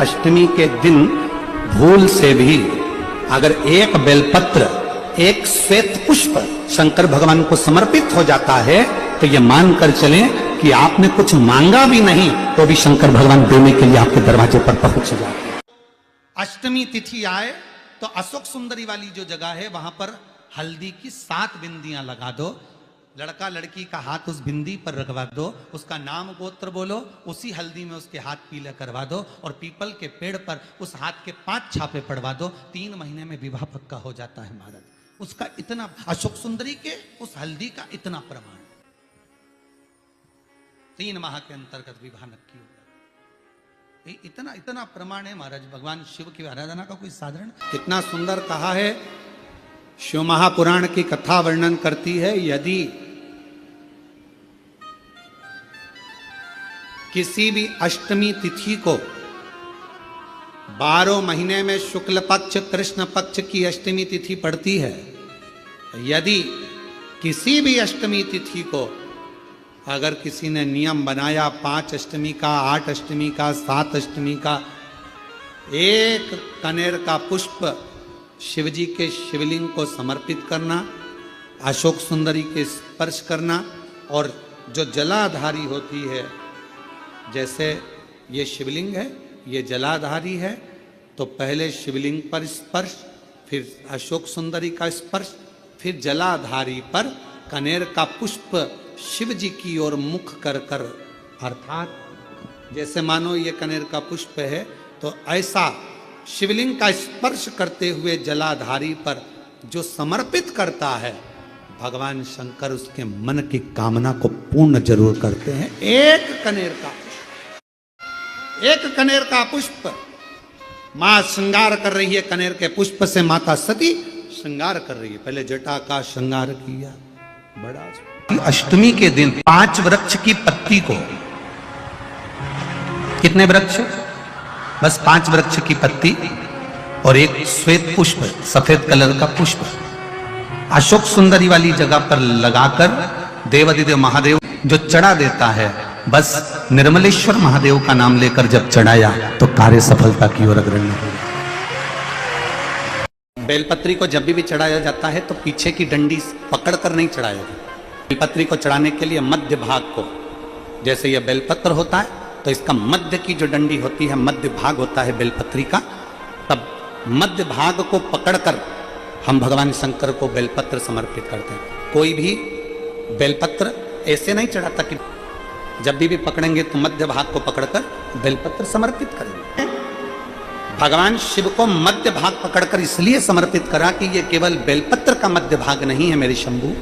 अष्टमी के दिन भूल से भी अगर एक बेलपत्र, एक श्वेत पुष्प शंकर भगवान को समर्पित हो जाता है तो ये मानकर चलें कि आपने कुछ मांगा भी नहीं तो भी शंकर भगवान देने के लिए आपके दरवाजे पर पहुंच जाते हैं। अष्टमी तिथि आए तो अशोक सुंदरी वाली जो जगह है वहां पर हल्दी की 7 बिंदियां लगा दो, लड़का लड़की का हाथ उस बिंदी पर रखवा दो, उसका नाम गोत्र बोलो, उसी हल्दी में उसके हाथ पीले करवा दो और पीपल के पेड़ पर उस हाथ के 5 छापे पड़वा दो। 3 महीने में विवाह पक्का हो जाता है महाराज। उसका इतना, अशोक सुंदरी के उस हल्दी का इतना प्रमाण, 3 माह के अंतर्गत विवाह नक्की हो गया। इतना इतना प्रमाण है महाराज। भगवान शिव की आराधना का कोई साधारण, कितना सुंदर कहा है। शिव महापुराण की कथा वर्णन करती है, यदि किसी भी अष्टमी तिथि को 12 महीने में शुक्ल पक्ष कृष्ण पक्ष की अष्टमी तिथि पड़ती है, यदि किसी भी अष्टमी तिथि को अगर किसी ने नियम बनाया 5 अष्टमी का, 8 अष्टमी का, 7 अष्टमी का, एक कनेर का पुष्प शिवजी के शिवलिंग को समर्पित करना, अशोक सुंदरी के स्पर्श करना, और जो जलाधारी होती है, जैसे ये शिवलिंग है, ये जलाधारी है, तो पहले शिवलिंग पर स्पर्श, फिर अशोक सुंदरी का स्पर्श, फिर जलाधारी पर कनेर का पुष्प शिव जी की ओर मुख कर कर, अर्थात जैसे मानो ये कनेर का पुष्प है तो ऐसा शिवलिंग का स्पर्श करते हुए जलाधारी पर जो समर्पित करता है, भगवान शंकर उसके मन की कामना को पूर्ण जरूर करते हैं। एक कनेर का पुष्प मां श्रृंगार कर रही है, कनेर के पुष्प से माता सती श्रृंगार कर रही है। पहले जटा का श्रृंगार किया, बड़ा। अष्टमी के दिन 5 वृक्ष की पत्ती को, कितने वृक्ष? बस 5 वृक्ष की पत्ती और एक श्वेत पुष्प, सफेद कलर का पुष्प अशोक सुंदरी वाली जगह पर लगाकर देवाधिदेव महादेव जो चढ़ा देता है, बस निर्मलेश्वर महादेव का नाम लेकर जब चढ़ाया तो कार्य सफलता की ओर अग्रणी हो। बेलपत्री को जब भी चढ़ाया जाता है तो पीछे की डंडी पकड़कर नहीं चढ़ाया जाता। बेलपत्री को चढ़ाने के लिए मध्य भाग को, जैसे यह बेलपत्र होता है तो इसका मध्य की जो डंडी होती है, मध्य भाग होता है बेलपत्री का, तब मध्य भाग को पकड़कर हम भगवान शंकर को बेलपत्र समर्पित करते हैं। कोई भी बेलपत्र ऐसे नहीं चढ़ाता कि जब भी पकड़ेंगे तो मध्य भाग को पकड़कर बेलपत्र समर्पित करेंगे। भगवान शिव को मध्य भाग पकड़कर इसलिए समर्पित करा कि ये केवल बेलपत्र का मध्य भाग नहीं है मेरे शंभू,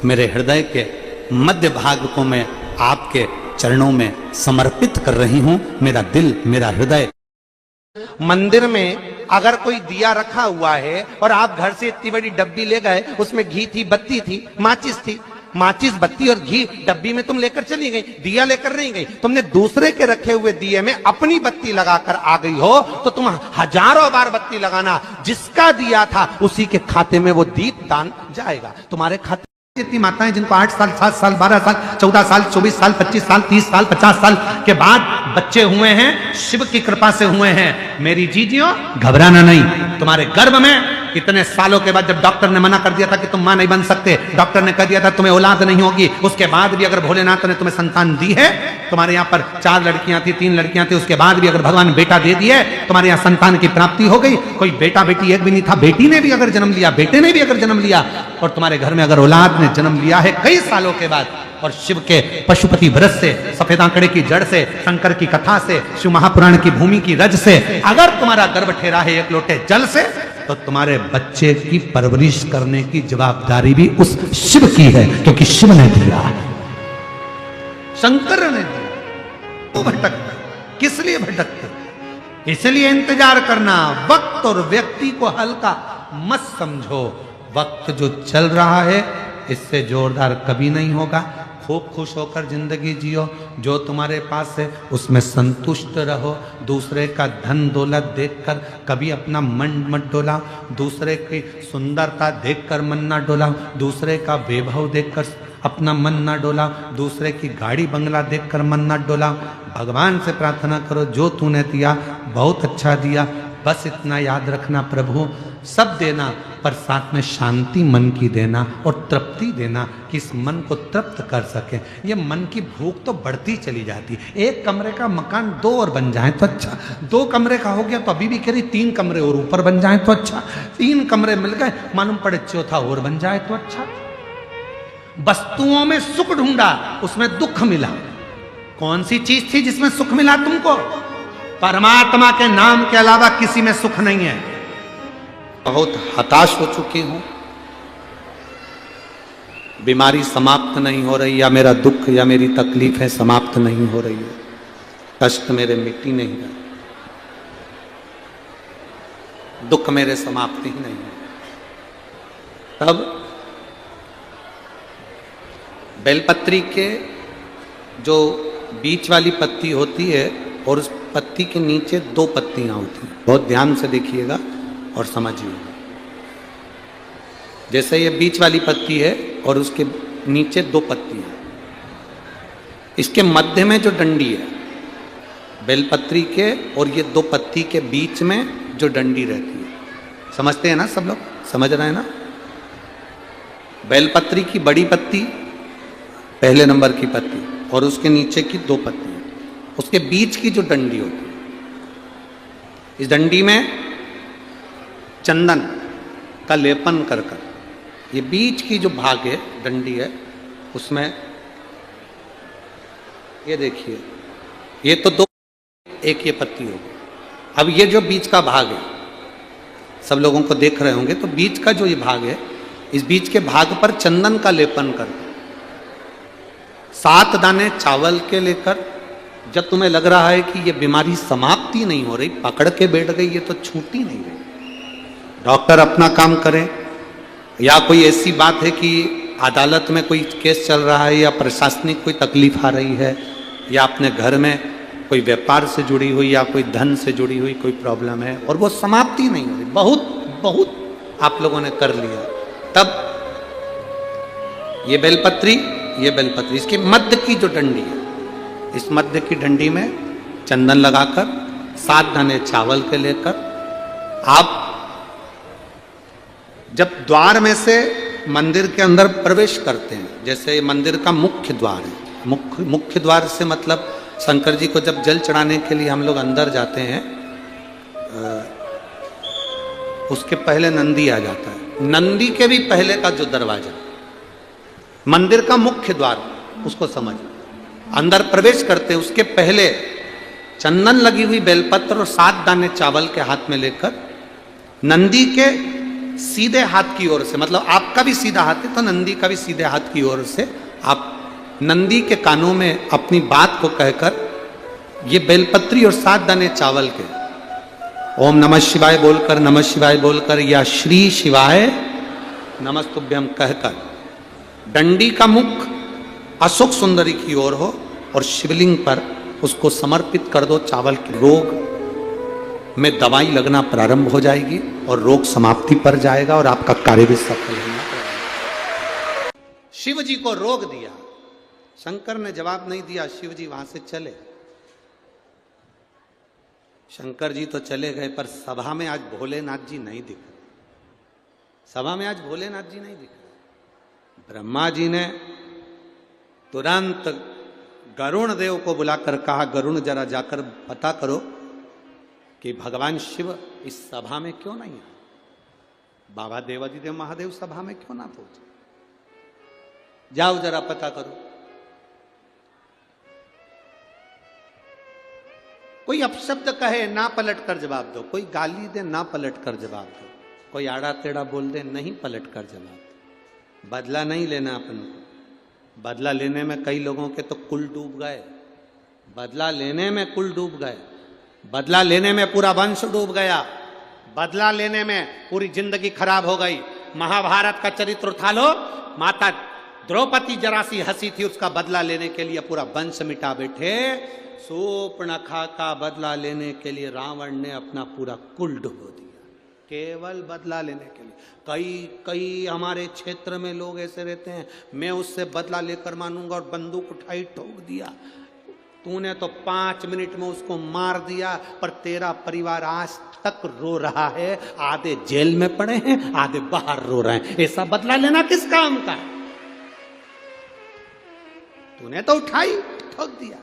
मेरे हृदय के मध्य भाग को मैं आपके चरणों में समर्पित कर रही हूं। मेरा दिल, मेरा हृदय। मंदिर में अगर कोई दिया रखा हुआ है और आप घर से इतनी बड़ी डब्बी ले गए, उसमें घी थी, बत्ती थी, माचिस थी, माचिस, बत्ती और घी डब्बी में तुम लेकर चली गई, दिया लेकर नहीं गई, तुमने दूसरे के रखे हुए दिए में अपनी बत्ती लगाकर आ गई हो, तो तुम हजारों बार बत्ती लगाना, जिसका दिया था उसी के खाते में वो दीप दान जाएगा। तुम्हारे खाते इतनी माताएं जिनको 8 साल, 7 साल, 12 साल, 14 साल, 24 साल, 25 साल, 30 साल, 50 साल के बाद बच्चे हुए हैं, शिव की कृपा से हुए हैं। मेरी जीजियों, घबराना नहीं। तुम्हारे गर्भ में इतने सालों के बाद जब डॉक्टर ने मना कर दिया था कि तुम मां नहीं बन सकते, डॉक्टर ने कह दिया था तुम्हें औलाद नहीं होगी, उसके बाद भी अगर भोलेनाथ ने तुम्हें संतान दी है, तुम्हारे यहाँ पर 4 लड़कियां थी, 3 लड़कियां थी, उसके बाद भी अगर भगवान बेटा दे दिए, तुम्हारे यहाँ संतान की प्राप्ति हो गई। कोई बेटा बेटी एक भी नहीं था, बेटी ने भी अगर जन्म लिया, बेटे ने भी अगर जन्म लिया, और तुम्हारे घर में अगर औलाद ने जन्म लिया है कई सालों के बाद, और शिव के पशुपति व्रत से, सफेद आंकड़े की जड़ से, शंकर की कथा से, शिव महापुराण की भूमि की रज से अगर तुम्हारा गर्भ ठहरा है 1 लोटे जल से, तो तुम्हारे बच्चे की परवरिश करने की जवाबदारी भी उस शिव की है, क्योंकि शिव ने दिया, शंकर ने दिया। वो भटकते, किस लिए भटकते? इसलिए इंतजार करना। वक्त और व्यक्ति को हल्का मत समझो। वक्त जो चल रहा है इससे जोरदार कभी नहीं होगा। खूब खुश होकर जिंदगी जियो, जो तुम्हारे पास है उसमें संतुष्ट रहो। दूसरे का धन दौलत देखकर कभी अपना मन मत डोलाओ, दूसरे की सुंदरता देखकर मन ना डोलाओ, दूसरे का वैभव देखकर अपना मन ना डोला, दूसरे की गाड़ी बंगला देखकर मन ना डोला। भगवान से प्रार्थना करो जो तूने दिया बहुत अच्छा दिया, बस इतना याद रखना प्रभु सब देना पर साथ में शांति मन की देना और तृप्ति देना कि इस मन को तृप्त कर सके। ये मन की भूख तो बढ़ती चली जाती। एक कमरे का मकान 2 और बन जाए तो अच्छा, 2 कमरे का हो गया तो अभी भी कह रही 3 कमरे और ऊपर बन जाए तो अच्छा, 3 कमरे मिल गए मालूम पड़े चौथा और बन जाए तो अच्छा। वस्तुओं में सुख ढूंढा उसमें दुख मिला। कौन सी चीज थी जिसमें सुख मिला तुमको? परमात्मा के नाम के अलावा किसी में सुख नहीं है। बहुत हताश हो चुकी हूं, बीमारी समाप्त नहीं हो रही, या मेरा दुख या मेरी तकलीफें समाप्त नहीं हो रही है, कष्ट मेरे मिट्टी नहीं रहे, दुख मेरे समाप्त ही नहीं है। तब बेलपत्री के जो बीच वाली पत्ती होती है और उस पत्ती के नीचे 2 पत्तियां होती हैं, बहुत ध्यान से देखिएगा और समझिएगा। जैसे ये बीच वाली पत्ती है और उसके नीचे 2 पत्तियां, इसके मध्य में जो डंडी है बेलपत्री के और ये 2 पत्ती के बीच में जो डंडी रहती है, समझते हैं ना सब लोग? समझ रहे हैं ना? बेलपत्री की बड़ी पत्ती पहले नंबर की पत्ती और उसके नीचे की 2 पत्तियां, उसके बीच की जो डंडी होती है, इस डंडी में चंदन का लेपन कर कर ये बीच की जो भाग है डंडी है उसमें ये देखिए, ये तो 2 एक ये पत्ती होगी। अब ये जो बीच का भाग है सब लोगों को देख रहे होंगे, तो बीच का जो ये भाग है इस बीच के भाग पर चंदन का लेपन कर 7 दाने चावल के लेकर, जब तुम्हें लग रहा है कि ये बीमारी समाप्ति नहीं हो रही, पकड़ के बैठ गई, ये तो छूटी नहीं रही, डॉक्टर अपना काम करे, या कोई ऐसी बात है कि अदालत में कोई केस चल रहा है या प्रशासनिक कोई तकलीफ आ रही है या अपने घर में कोई व्यापार से जुड़ी हुई या कोई धन से जुड़ी हुई कोई प्रॉब्लम है और वो समाप्ति नहीं हो रही, बहुत आप लोगों ने कर लिया, तब ये बेलपत्री इसके मध्य की जो डंडी है, इस मध्य की डंडी में चंदन लगाकर 7 दाने चावल के लेकर आप जब द्वार में से मंदिर के अंदर प्रवेश करते हैं, जैसे मंदिर का मुख्य द्वार है, मुख्य द्वार से मतलब शंकर जी को जब जल चढ़ाने के लिए हम लोग अंदर जाते हैं, उसके पहले नंदी आ जाता है, नंदी के भी पहले का जो दरवाजा मंदिर का मुख्य द्वार, उसको समझ अंदर प्रवेश करते हैं, उसके पहले चंदन लगी हुई बेलपत्र और 7 दाने चावल के हाथ में लेकर नंदी के सीधे हाथ की ओर से, मतलब आपका भी सीधा हाथ है तो नंदी का भी सीधे हाथ की ओर से आप नंदी के कानों में अपनी बात को कहकर ये बेलपत्री और 7 दाने चावल के ओम नमः शिवाय बोलकर, नमः शिवाय बोलकर या श्री शिवाय नमस्तुभ्यम कहकर डंडी का मुख अशोक सुंदरी की ओर हो और शिवलिंग पर उसको समर्पित कर दो। चावल के रोग में दवाई लगना प्रारंभ हो जाएगी और रोग समाप्ति पर जाएगा और आपका कार्य भी सफल होगा। शिव जी को रोग दिया, शंकर ने जवाब नहीं दिया, शिव जी वहां से चले। शंकर जी तो चले गए पर सभा में आज भोलेनाथ जी नहीं दिख रहे, सभा में आज भोलेनाथ जी नहीं दिख रहे। ब्रह्मा जी ने तुरंत गरुण देव को बुलाकर कहा, गरुण जरा जाकर पता करो कि भगवान शिव इस सभा में क्यों नहीं आए, बाबा देवादिदेव महादेव सभा में क्यों ना पहुंचे, जाओ जरा पता करो। कोई अपशब्द कहे ना पलट कर जवाब दो, कोई गाली दे ना पलट कर जवाब दो, कोई आड़ा टेढ़ा बोल दे नहीं पलट कर जवाब दो। बदला नहीं लेना अपन को, बदला लेने में कई लोगों के तो कुल डूब गए, बदला लेने में कुल डूब गए, बदला लेने में पूरा वंश डूब गया, बदला लेने में पूरी जिंदगी खराब हो गई। महाभारत का चरित्र उठा लो, माता द्रौपदी जरा सी हंसी थी, उसका बदला लेने के लिए पूरा वंश मिटा बैठे। शूर्पणखा का बदला लेने के लिए रावण ने अपना पूरा कुल डुबो दिया। केवल बदला लेने के लिए। कई हमारे क्षेत्र में लोग ऐसे रहते हैं, मैं उससे बदला लेकर मानूंगा, और बंदूक उठाई ठोक दिया। तूने तो 5 मिनट में उसको मार दिया, पर तेरा परिवार आज तक रो रहा है। आधे जेल में पड़े हैं, आधे बाहर रो रहे हैं। ऐसा बदला लेना किस काम का? तूने तो उठाई ठोक दिया,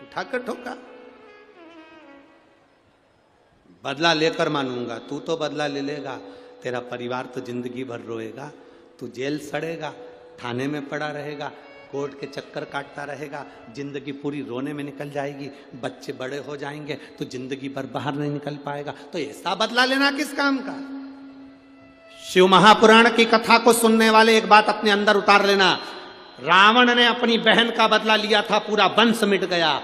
उठाकर ठोका। बदला लेकर मानूंगा, तू तो बदला ले लेगा, तेरा परिवार तो जिंदगी भर रोएगा। तू जेल सड़ेगा, थाने में पड़ा रहेगा, कोर्ट के चक्कर काटता रहेगा, जिंदगी पूरी रोने में निकल जाएगी। बच्चे बड़े हो जाएंगे तो जिंदगी भर बाहर नहीं निकल पाएगा। तो ऐसा बदला लेना किस काम का? शिव महापुराण की कथा को सुनने वाले एक बात अपने अंदर उतार लेना। रावण ने अपनी बहन का बदला लिया था, पूरा वंश मिट गया।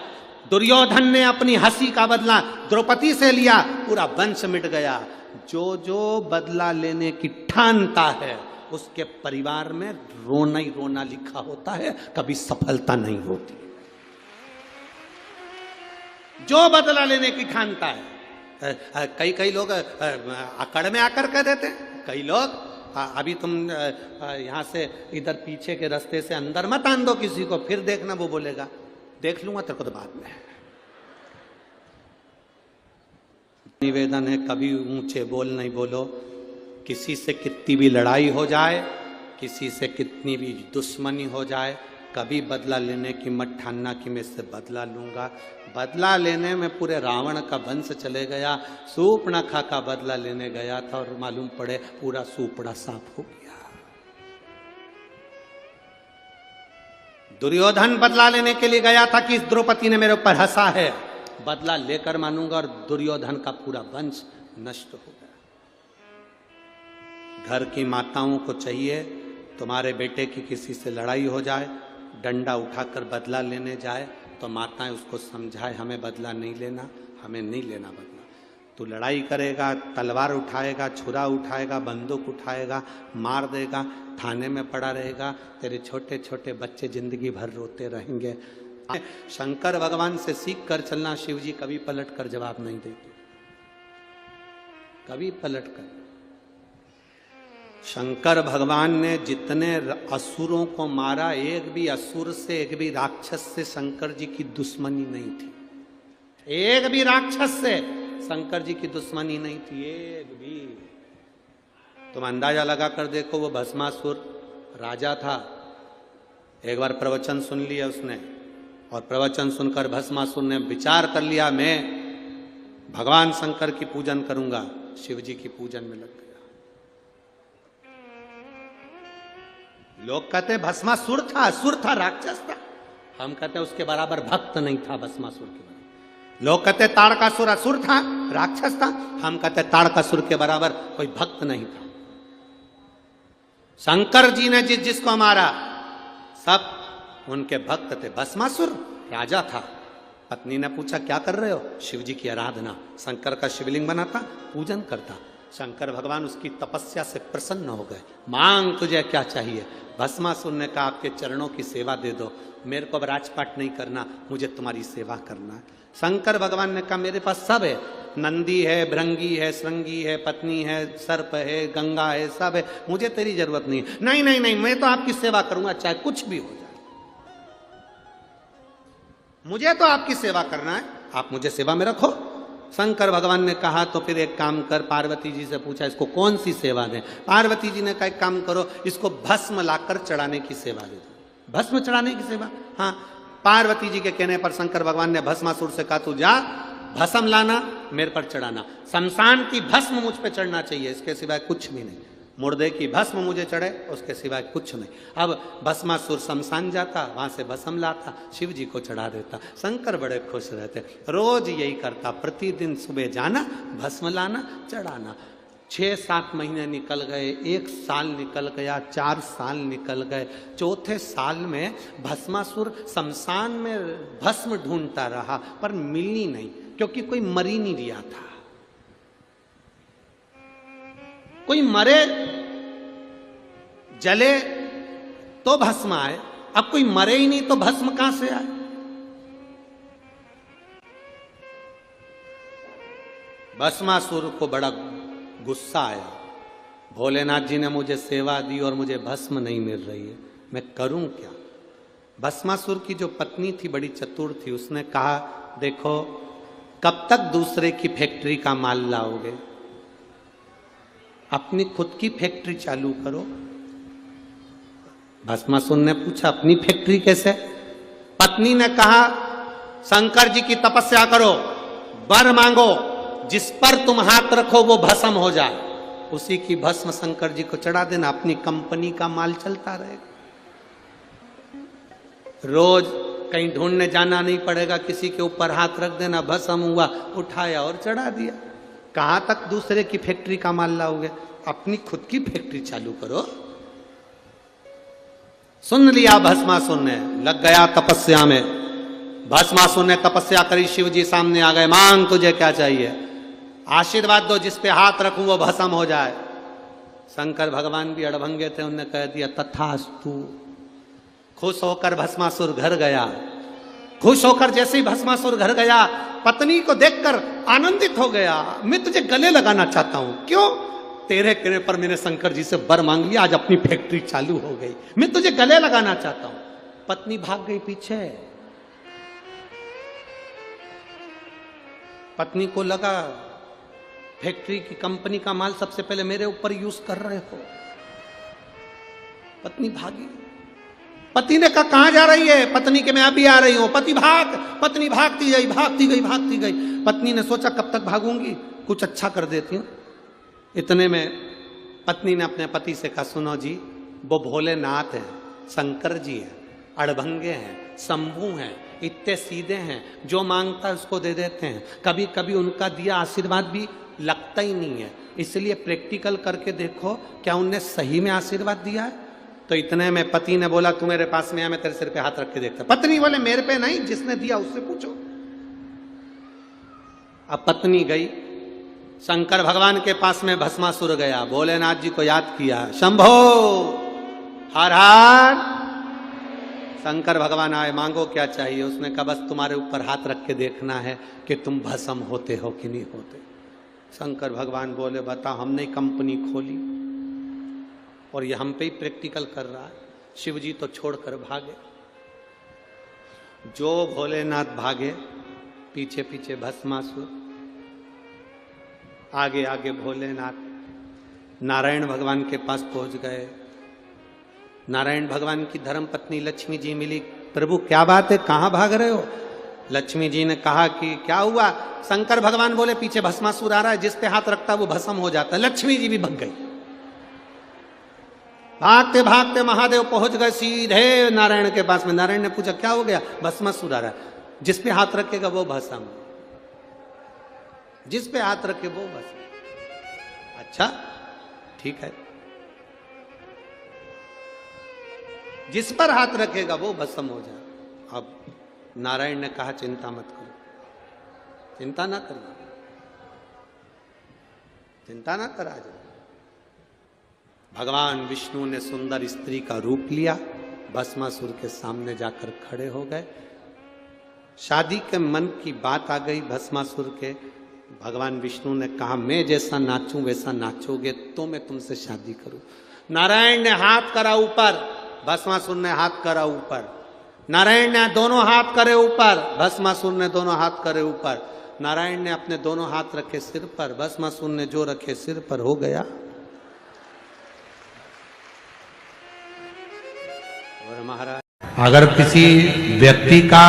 दुर्योधन ने अपनी हंसी का बदला द्रौपदी से लिया, पूरा वंश मिट गया। जो बदला लेने की ठानता है उसके परिवार में रोना ही रोना लिखा होता है, कभी सफलता नहीं होती। जो बदला लेने की ठानता है। कई लोग अकड़ में आकर कह देते हैं, कई लोग अभी तुम यहां से इधर पीछे के रास्ते से अंदर मत आन दो किसी को, फिर देखना वो बोलेगा देख लूंगा तेरे को तो बाद में। निवेदन है, कभी ऊंचे बोल नहीं बोलो। किसी से कितनी भी लड़ाई हो जाए, किसी से कितनी भी दुश्मनी हो जाए, कभी बदला लेने की मत ठानना कि मैं इससे बदला लूंगा। बदला लेने में पूरे रावण का वंश चले गया। सूर्पणखा का बदला लेने गया था और मालूम पड़े पूरा सूपड़ा साफ हो गया। दुर्योधन बदला लेने के लिए गया था कि इस द्रौपदी ने मेरे ऊपर हंसा है, बदला लेकर मानूंगा, और दुर्योधन का पूरा वंश नष्ट हो गया। घर की माताओं को चाहिए तुम्हारे बेटे की किसी से लड़ाई हो जाए, डंडा उठाकर बदला लेने जाए तो माताएं उसको समझाए हमें बदला नहीं लेना, हमें नहीं लेना बदला। तू लड़ाई करेगा, तलवार उठाएगा, छुरा उठाएगा, बंदूक उठाएगा, मार देगा, थाने में पड़ा रहेगा, तेरे छोटे छोटे बच्चे जिंदगी भर रोते रहेंगे। शंकर भगवान से सीख कर चलना। शिव जी कभी पलट कर जवाब नहीं देते, कभी पलट कर। शंकर भगवान ने जितने असुरों को मारा, एक भी असुर से, एक भी राक्षस से शंकर जी की दुश्मनी नहीं थी। एक भी राक्षस से शंकर जी की दुश्मनी नहीं थी, एक भी। तुम अंदाजा लगा कर देखो, वो भस्मासुर राजा था, एक बार प्रवचन सुन लिया उसने, और प्रवचन सुनकर भस्मासुर ने विचार कर लिया मैं भगवान शंकर की पूजन करूंगा। शिव जी की पूजन में लग गया। लोग कहते भस्मासुर था, असुर था, राक्षस था। हम कहते उसके बराबर भक्त नहीं था भस्मासुर के बराबर। लोग कहते ताड़कासुर असुर था, राक्षस था। हम कहते ताड़कासुर के बराबर कोई भक्त नहीं था। शंकर जी ने जिसको मारा सब उनके भक्त थे। भस्मासुर राजा था। पत्नी ने पूछा क्या कर रहे हो? शिव जी की आराधना। शंकर का शिवलिंग बनाता, पूजन करता। शंकर भगवान उसकी तपस्या से प्रसन्न हो गए। मांग तुझे क्या चाहिए? भस्मासुर ने कहा आपके चरणों की सेवा दे दो, मेरे को अब राजपाट नहीं करना, मुझे तुम्हारी सेवा करना है। शंकर भगवान ने कहा मेरे पास सब है, नंदी है, भृंगी है, श्रृंगी है, पत्नी है, सर्प है, गंगा है, सब है, मुझे तेरी जरूरत नहीं है। नहीं नहीं नहीं, मैं तो आपकी सेवा करूंगा चाहे कुछ भी हो जाए, मुझे तो आपकी सेवा करना है, आप मुझे सेवा में रखो। शंकर भगवान ने कहा तो फिर एक काम कर, पार्वती जी से पूछा इसको कौन सी सेवा दें। पार्वती जी ने कहा एक काम करो, इसको भस्म लाकर चढ़ाने की सेवा दे दो। भस्म चढ़ाने की सेवा? हाँ। पार्वती जी के कहने पर शंकर भगवान ने भस्मासुर से कहा तू जा भस्म लाना, मेरे पर चढ़ाना। शमशान की भस्म मुझ पे चढ़ना चाहिए, इसके सिवाय कुछ भी नहीं। मुर्दे की भस्म मुझे चढ़े, उसके सिवाय कुछ नहीं। अब भस्मासुर शमशान जाता, वहां से भस्म लाता, शिव जी को चढ़ा देता। शंकर बड़े खुश रहते, रोज यही करता, प्रतिदिन सुबह जाना, भस्म लाना, चढ़ाना। 6-7 महीने निकल गए, 1 साल निकल गया, 4 साल निकल गए। चौथे साल में भस्मासुर शमशान में भस्म ढूंढता रहा पर मिली नहीं, क्योंकि कोई मर ही नहीं रिया था। कोई मरे जले तो भस्म आए, अब कोई मरे ही नहीं तो भस्म कहां से आए? भस्मासुर को बड़ा गुस्सा आया, भोलेनाथ जी ने मुझे सेवा दी और मुझे भस्म नहीं मिल रही है, मैं करूं क्या। भस्मासुर की जो पत्नी थी बड़ी चतुर थी, उसने कहा देखो कब तक दूसरे की फैक्ट्री का माल लाओगे, अपनी खुद की फैक्ट्री चालू करो। भस्मासुर ने पूछा अपनी फैक्ट्री कैसे। पत्नी ने कहा शंकर जी की तपस्या करो, वर मांगो, जिस पर तुम हाथ रखो वो भस्म हो जाए, उसी की भस्म शंकर जी को चढ़ा देना, अपनी कंपनी का माल चलता रहेगा। रोज कहीं ढूंढने जाना नहीं पड़ेगा, किसी के ऊपर हाथ रख देना, भस्म हुआ, उठाया और चढ़ा दिया। कहां तक दूसरे की फैक्ट्री का माल लाओगे, अपनी खुद की फैक्ट्री चालू करो। सुन लिया भस्मासुर ने, लग गया तपस्या में। भस्मासुर ने तपस्या करी, शिव जी सामने आ गए, मांग तुझे क्या चाहिए, आशीर्वाद दो, जिस पे हाथ रखूं वो भस्म हो जाए। शंकर भगवान भी अड़भंगे थे, उन्होंने कह दिया तथास्तु। खुश होकर भस्मासुर घर गया। खुश होकर जैसे ही भस्मासुर घर गया, पत्नी को देखकर आनंदित हो गया, मैं तुझे गले लगाना चाहता हूं। क्यों? तेरे कहने पर मैंने शंकर जी से वर मांग लिया, आज अपनी फैक्ट्री चालू हो गई, मैं तुझे गले लगाना चाहता हूं। पत्नी भाग गई पीछे। पत्नी को लगा फैक्ट्री की कंपनी का माल सबसे पहले मेरे ऊपर यूज कर रहे हो। पत्नी भागी। पति ने कहा कहां जा रही है, पत्नी के मैं अभी आ रही हूं। पति भाग, पत्नी भागती गई, भागती गई, भागती गई। पत्नी ने सोचा कब तक भागूंगी, कुछ अच्छा कर देती हूं। इतने में पत्नी ने अपने पति से कहा सुनो जी, वो भोलेनाथ हैं, शंकर जी हैं, अड़भंगे हैं, शंभू हैं, इतने सीधे हैं, जो मांगता है उसको दे देते हैं। कभी कभी उनका दिया आशीर्वाद भी लगता ही नहीं है, इसलिए प्रैक्टिकल करके देखो क्या उनने सही में आशीर्वाद दिया है। तो इतने में पति ने बोला तू मेरे पास में आ, मैं तेरे सिर पे हाथ रख के देखता। पत्नी बोले मेरे पे नहीं, जिसने दिया उससे पूछो। अब पत्नी गई, शंकर भगवान के पास में भस्मासुर गया, भोलेनाथ जी को याद किया, शंभो हर हर। शंकर भगवान आए, मांगो क्या चाहिए। उसने कहा बस तुम्हारे ऊपर हाथ रख के देखना है कि तुम भस्म होते हो कि नहीं होते। शंकर भगवान बोले बता, हमने कंपनी खोली और ये हम पे ही प्रैक्टिकल कर रहा है। शिव जी तो छोड़कर भागे। जो भोलेनाथ भागे, पीछे पीछे भस्मासुर, आगे आगे भोलेनाथ। नारायण भगवान के पास पहुंच गए। नारायण भगवान की धर्म पत्नी लक्ष्मी जी मिली। प्रभु क्या बात है, कहां भाग रहे हो। लक्ष्मी जी ने कहा कि क्या हुआ। शंकर भगवान बोले पीछे भस्मासुर आ रहा है, जिस पे हाथ रखता है वो भस्म हो जाता है। लक्ष्मी जी भी भग गई। भागते भागते महादेव पहुंच गए सीधे नारायण के पास में। नारायण ने पूछा क्या हो गया। भस्मासुर आ रहा है, जिस पे हाथ रखेगा वो भस्म, जिस पे हाथ रखे वो भस्म। अच्छा ठीक है, जिस पर हाथ रखेगा वो भस्म हो जाए। अब नारायण ने कहा चिंता मत करो, चिंता ना करो, चिंता ना करा जाए। भगवान विष्णु ने सुंदर स्त्री का रूप लिया, भस्मासुर के सामने जाकर खड़े हो गए। शादी के मन की बात आ गई भस्मासुर के। भगवान विष्णु ने कहा मैं जैसा नाचूं वैसा नाचोगे तो मैं तुमसे शादी करूं। नारायण ने हाथ करा ऊपर, भस्मासुर ने हाथ करा ऊपर। नारायण ने दोनों हाथ करे ऊपर, भस्मासुर ने दोनों हाथ करे ऊपर। नारायण ने अपने दोनों हाथ रखे सिर पर, भस्मासुर ने जो रखे सिर पर। हो गया। और महाराज अगर किसी व्यक्ति का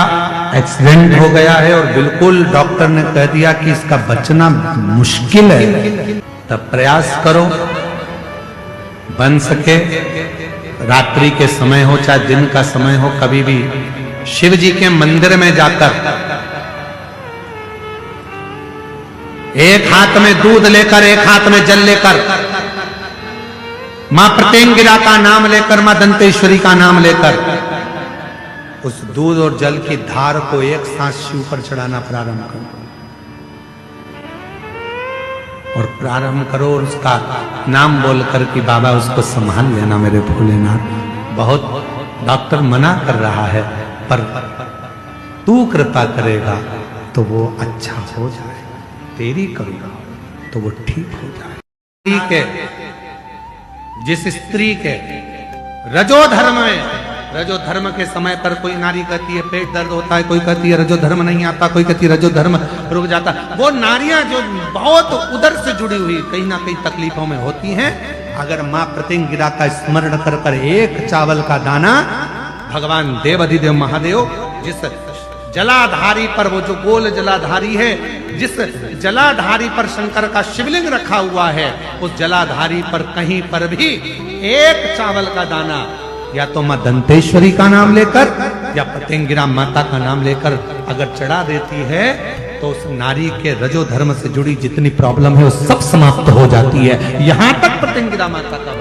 एक्सीडेंट हो गया है और बिल्कुल डॉक्टर ने कह दिया कि इसका बचना मुश्किल है, तब प्रयास करो बन सके। रात्रि के समय हो चाहे दिन का समय हो, कभी भी शिव जी के मंदिर में जाकर एक हाथ में दूध लेकर, एक हाथ में जल लेकर, मां प्रत्यंगिरा का नाम लेकर, मां दंतेश्वरी का नाम लेकर उस दूध और जल की धार को एक साथ शिव पर चढ़ाना प्रारंभ करो और प्रारंभ करो और उसका नाम बोलकर कि बाबा उसको संभाल लेना मेरे भोलेनाथ। बहुत डॉक्टर मना कर रहा है पर तू कृपा करेगा तो वो अच्छा हो जाएगा। तेरी करुणा हो तो वो ठीक हो जाए। ठीक है, जिस स्त्री के रजो धर्म में, रजो धर्म के समय पर कोई नारी कहती है पेट दर्द होता है, कोई कहती है रजो धर्म नहीं आता, कोई कहती है रजो धर्म रुक जाता, वो नारियां जो बहुत उदर से जुड़ी हुई कहीं ना कहीं तकलीफों में होती हैं, अगर मां प्रतिंगिरा का स्मरण कर कर एक चावल का दाना, भगवान देव अधिदेव महादेव जिस जलाधारी पर, वो जो गोल जलाधारी है, जिस जलाधारी पर शंकर का शिवलिंग रखा हुआ है, उस जलाधारी पर कहीं पर भी एक चावल का दाना या तो मां दंतेश्वरी का नाम लेकर या प्रतिंगिरा माता का नाम लेकर अगर चढ़ा देती है तो उस नारी के रजो धर्म से जुड़ी जितनी प्रॉब्लम है वो सब समाप्त हो जाती है। यहां तक प्रतिंगिरा माता का